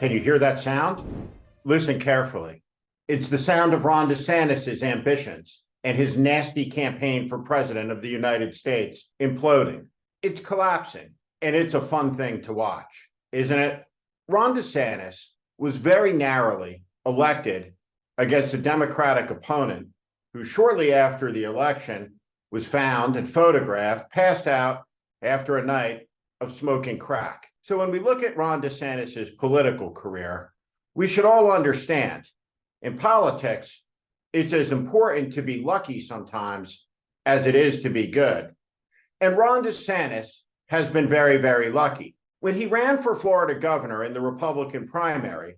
Can you hear that sound? Listen carefully. It's the sound of Ron DeSantis' ambitions and his nasty campaign for president of the United States imploding. It's collapsing, and it's a fun thing to watch, isn't it? Ron DeSantis was very narrowly elected against a Democratic opponent who shortly after the election was found and photographed passed out after a night of smoking crack. So when we look at Ron DeSantis' political career, we should all understand in politics, it's as important to be lucky sometimes as it is to be good. And Ron DeSantis has been very, very lucky. When he ran for Florida governor in the Republican primary,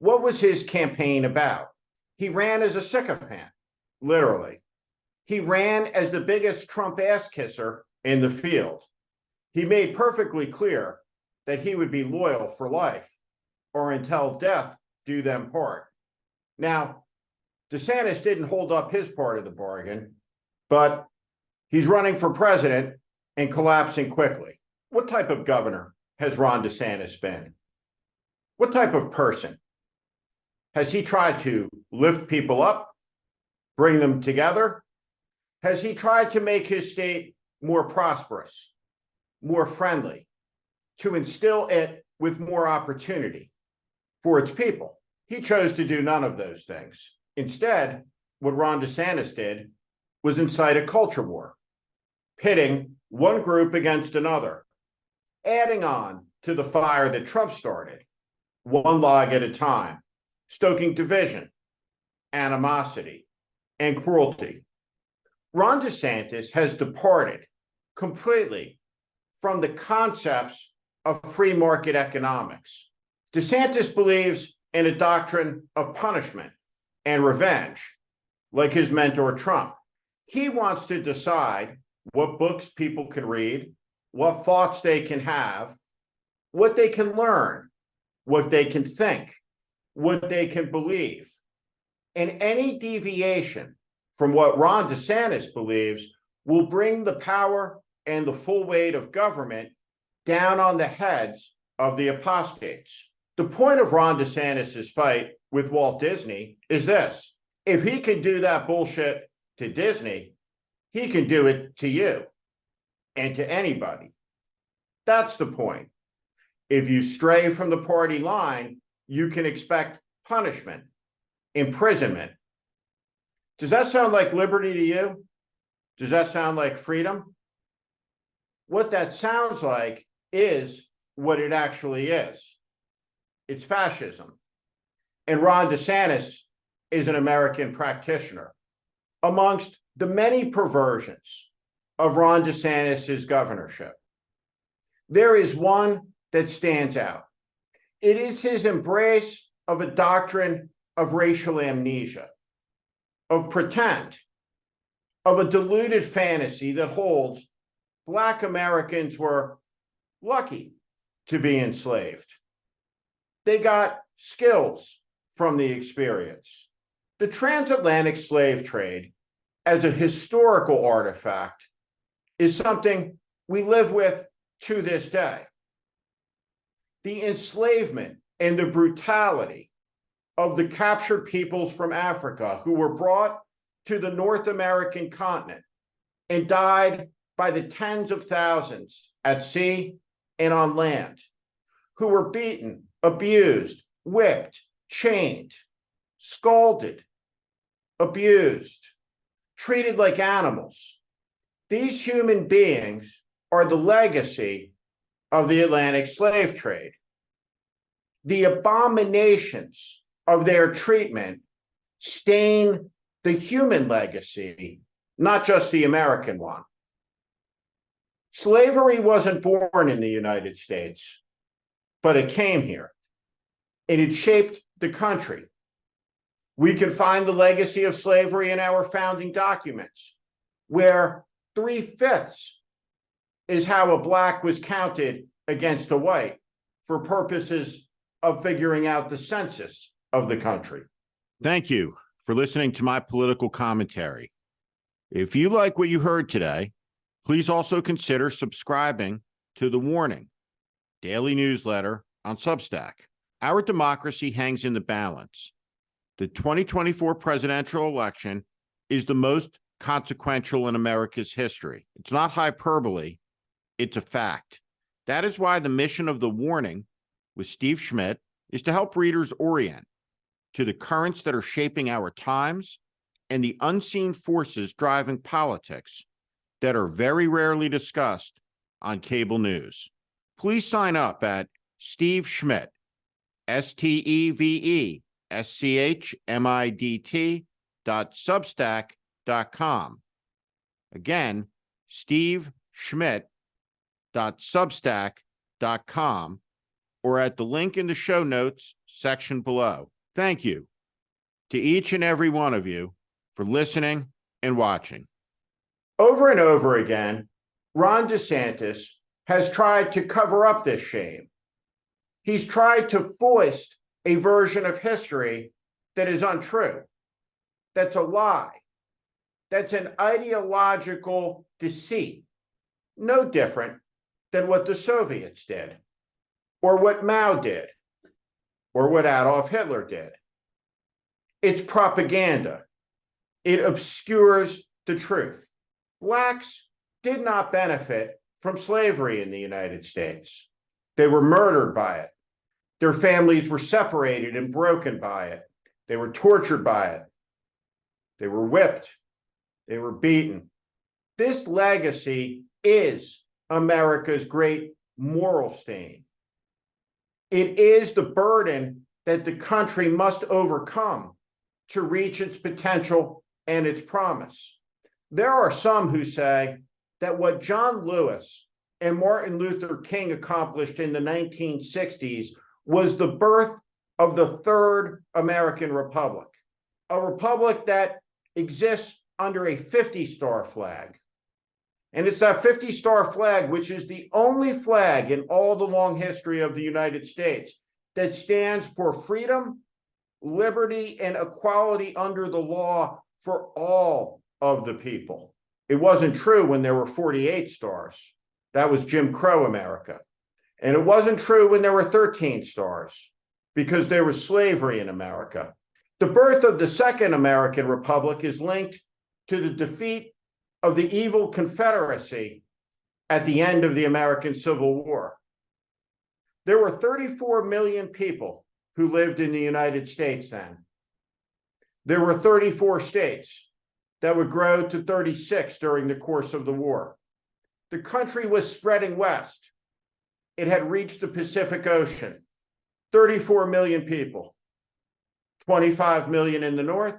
what was his campaign about? He ran as a sycophant, literally. He ran as the biggest Trump ass kisser in the field. He made perfectly clear that he would be loyal for life or until death do them part. Now, DeSantis didn't hold up his part of the bargain, but he's running for president and collapsing quickly. What type of governor has Ron DeSantis been? What type of person? Has he tried to lift people up, bring them together? Has he tried to make his state more prosperous, more friendly, to instill it with more opportunity for its people? He chose to do none of those things. Instead, what Ron DeSantis did was incite a culture war, pitting one group against another, adding on to the fire that Trump started, one log at a time, stoking division, animosity, and cruelty. Ron DeSantis has departed completely from the concepts of free market economics. DeSantis believes in a doctrine of punishment and revenge, like his mentor Trump. He wants to decide what books people can read, what thoughts they can have, what they can learn, what they can think, what they can believe. And any deviation from what Ron DeSantis believes will bring the power and the full weight of government down on the heads of the apostates. The point of Ron DeSantis' fight with Walt Disney is this: if he can do that bullshit to Disney, he can do it to you and to anybody. That's the point. If you stray from the party line, you can expect punishment, imprisonment. Does that sound like liberty to you? Does that sound like freedom? What that sounds like is what it actually is. It's fascism. And Ron DeSantis is an American practitioner. Amongst the many perversions of Ron DeSantis' governorship, there is one that stands out. It is his embrace of a doctrine of racial amnesia, of pretend, of a deluded fantasy that holds Black Americans were lucky to be enslaved. They got skills from the experience. The transatlantic slave trade, as a historical artifact, is something we live with to this day. The enslavement and the brutality of the captured peoples from Africa who were brought to the North American continent and died by the tens of thousands at sea and on land, who were beaten, abused, whipped, chained, scalded, abused, treated like animals. These human beings are the legacy of the Atlantic slave trade. The abominations of their treatment stain the human legacy, not just the American one. Slavery wasn't born in the United States, but it came here, and it shaped the country. We can find the legacy of slavery in our founding documents, where 3/5 is how a Black was counted against a white for purposes of figuring out the census of the country. Thank you for listening to my political commentary. If you like what you heard today, please also consider subscribing to The Warning daily newsletter on Substack. Our democracy hangs in the balance. The 2024 presidential election is the most consequential in America's history. It's not hyperbole, it's a fact. That is why the mission of The Warning with Steve Schmidt is to help readers orient to the currents that are shaping our times and the unseen forces driving politics that are very rarely discussed on cable news. Please sign up at Steve Schmidt, SteveSchmidt.substack.com. Again, steveschmidt.substack.com, or at the link in the show notes section below. Thank you to each and every one of you for listening and watching. Over and over again, Ron DeSantis has tried to cover up this shame. He's tried to foist a version of history that is untrue, that's a lie, that's an ideological deceit, no different than what the Soviets did, or what Mao did, or what Adolf Hitler did. It's propaganda. It obscures the truth. Blacks did not benefit from slavery in the United States. They were murdered by it. Their families were separated and broken by it. They were tortured by it. They were whipped. They were beaten. This legacy is America's great moral stain. It is the burden that the country must overcome to reach its potential and its promise. There are some who say that what John Lewis and Martin Luther King accomplished in the 1960s was the birth of the Third American Republic, a republic that exists under a 50-star flag. And it's that 50-star flag, which is the only flag in all the long history of the United States that stands for freedom, liberty, and equality under the law for all of the people. It wasn't true when there were 48 stars. That was Jim Crow America. And it wasn't true when there were 13 stars, because there was slavery in America. The birth of the Second American Republic is linked to the defeat of the evil Confederacy at the end of the American Civil War. There were 34 million people who lived in the United States then. There were 34 states that would grow to 36 during the course of the war. The country was spreading west. It had reached the Pacific Ocean. 34 million people, 25 million in the north,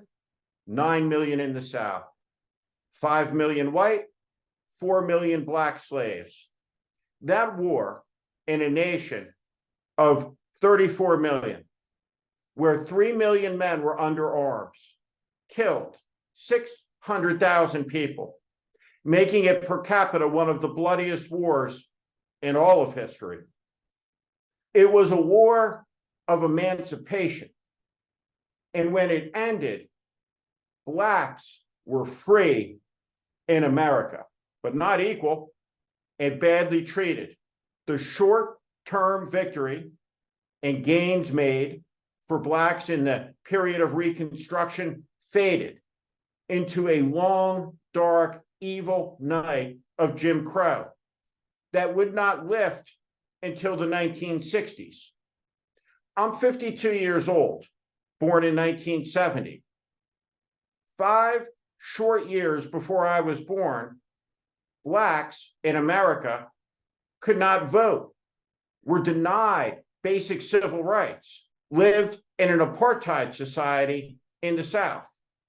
9 million in the south, 5 million white, 4 million black slaves. That war in a nation of 34 million, where 3 million men were under arms, killed 600,000 people, making it per capita one of the bloodiest wars in all of history. It was a war of emancipation. And when it ended, blacks were free in America, but not equal and badly treated. The short-term victory and gains made for blacks in the period of Reconstruction faded into a long, dark, evil night of Jim Crow that would not lift until the 1960s. I'm 52 years old, born in 1970. 5 short years before I was born, blacks in America could not vote, were denied basic civil rights, lived in an apartheid society in the South.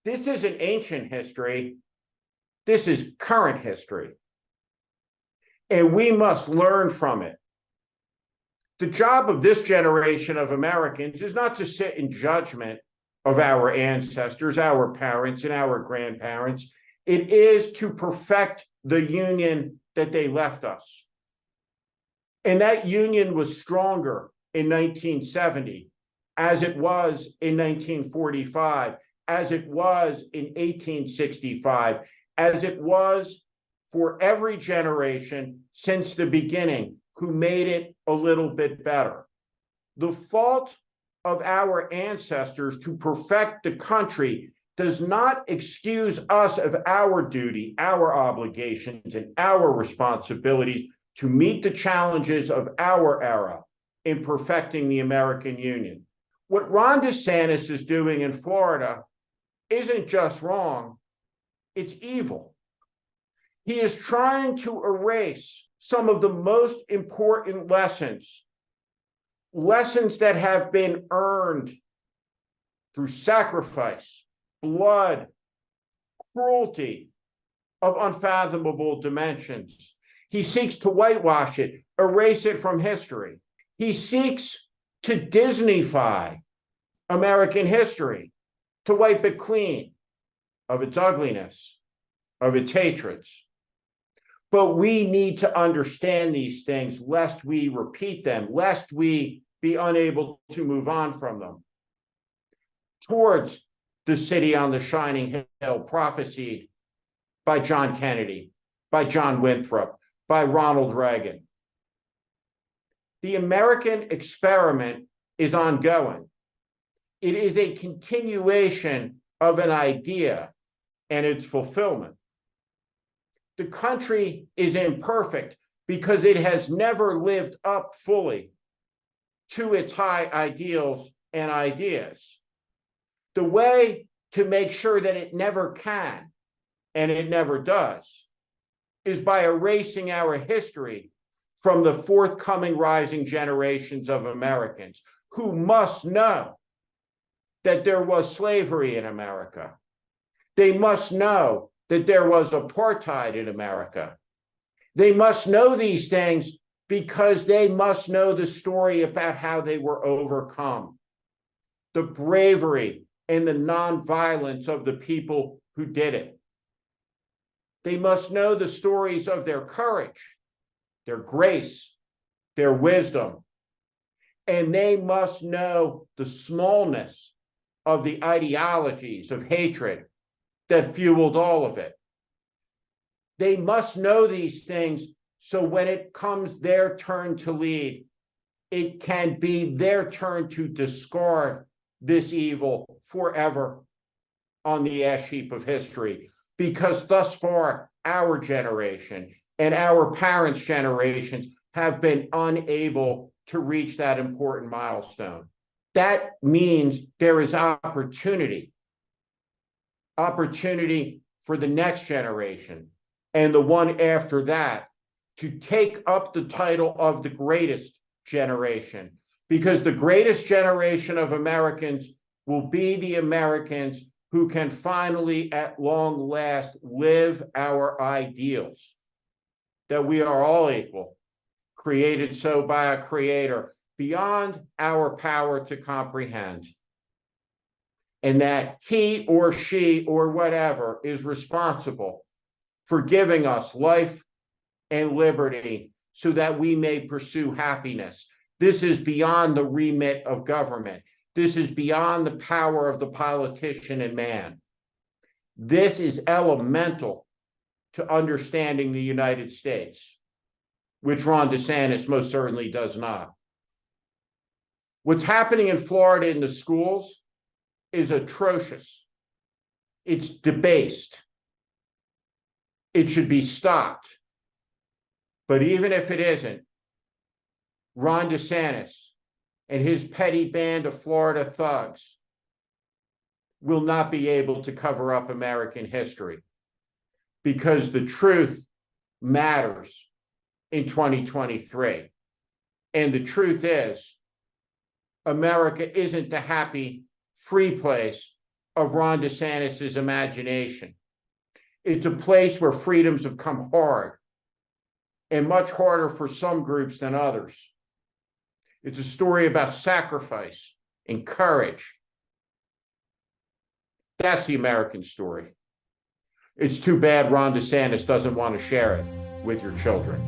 This isn't ancient history. This is current history. And we must learn from it. The job of this generation of Americans is not to sit in judgment of our ancestors, our parents, and our grandparents. It is to perfect the union that they left us. And that union was stronger in 1970, as it was in 1945, as it was in 1865, as it was for every generation since the beginning who made it a little bit better. The fault of our ancestors to perfect the country does not excuse us of our duty, our obligations, and our responsibilities to meet the challenges of our era in perfecting the American Union. What Ron DeSantis is doing in Florida isn't just wrong, it's evil. He is trying to erase some of the most important lessons that have been earned through sacrifice, blood, cruelty of unfathomable dimensions. He seeks to whitewash it, erase it from history. He seeks to Disneyfy American history, to wipe it clean of its ugliness, of its hatreds. But we need to understand these things lest we repeat them, lest we be unable to move on from them. Towards the city on the shining hill prophesied by John Kennedy, by John Winthrop, by Ronald Reagan. The American experiment is ongoing. It is a continuation of an idea and its fulfillment. The country is imperfect because it has never lived up fully to its high ideals and ideas. The way to make sure that it never can, and it never does, is by erasing our history from the forthcoming rising generations of Americans who must know that there was slavery in America. They must know that there was apartheid in America. They must know these things because they must know the story about how they were overcome, the bravery and the nonviolence of the people who did it. They must know the stories of their courage, their grace, their wisdom, and they must know the smallness of the ideologies of hatred that fueled all of it. They must know these things so when it comes their turn to lead, it can be their turn to discard this evil forever on the ash heap of history. Because thus far, our generation and our parents' generations have been unable to reach that important milestone. That means there is opportunity for the next generation and the one after that to take up the title of the greatest generation, because the greatest generation of Americans will be the Americans who can finally, at long last, live our ideals, that we are all equal, created so by a creator beyond our power to comprehend, and that he or she or whatever is responsible for giving us life and liberty so that we may pursue happiness. This is beyond the remit of government. This is beyond the power of the politician and man. This is elemental to understanding the United States, which Ron DeSantis most certainly does not. What's happening in Florida in the schools is atrocious. It's debased. It should be stopped. But even if it isn't, Ron DeSantis and his petty band of Florida thugs will not be able to cover up American history, because the truth matters in 2023. And the truth is, America isn't the happy, free place of Ron DeSantis's imagination. It's a place where freedoms have come hard, and much harder for some groups than others. It's a story about sacrifice and courage. That's the American story. It's too bad Ron DeSantis doesn't want to share it with your children.